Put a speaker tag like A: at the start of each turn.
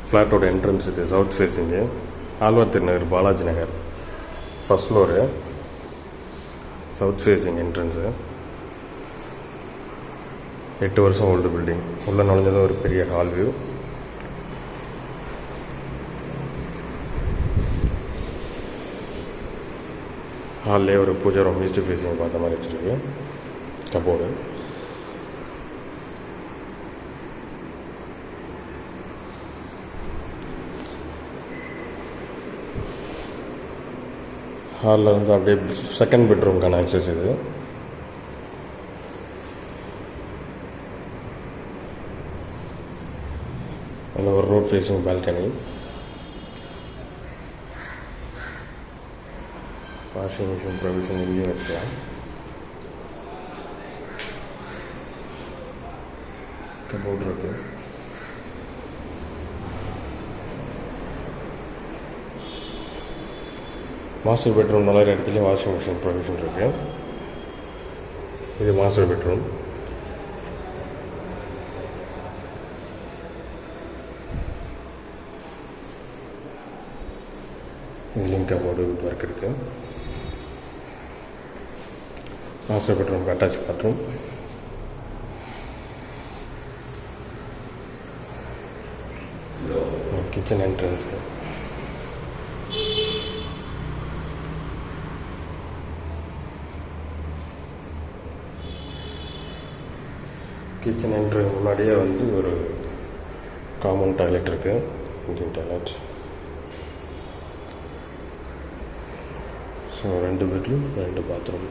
A: ஃப்ளாட்டோட entrance இது south facing, Alwar Thirunagar, Balaji Nagar, first floor, south facing entrance. 8 வருஷம் old building. உள்ளே நுழைஞ்சதும் ஒரு பெரிய ஹால் வியூ. ஹால்லே ஒரு பூஜை ரூம் ஈஸ்ட் ஃபேஸிங் பார்த்த மாதிரி வச்சுருக்கு. கபோர்டு. ஹாலில் வந்து அப்படியே செகண்ட் பெட்ரூம்க்கான ஆக்சஸ் இது. அதில் ஒரு road facing balcony. Washing machine provision இங்கேயும் வைக்கலாம். கபோர்டு இருக்கு. மாஸ்டர் பெட்ரூம் நுழையிற இடத்துலையும் வாஷிங் மிஷின் ப்ரொவிஷன் இருக்குது. இது மாஸ்டர் பெட்ரூம். இதுலேயும் கபோர்டு ஒர்க் இருக்குது. Master bedroom attach bathroom. Kitchen entrance. Kitchen entrance முன்னாடியே வந்து ஒரு காமன் டாய்லெட் இருக்குது. Indian toilet. So 2 bedroom 2 bathroom.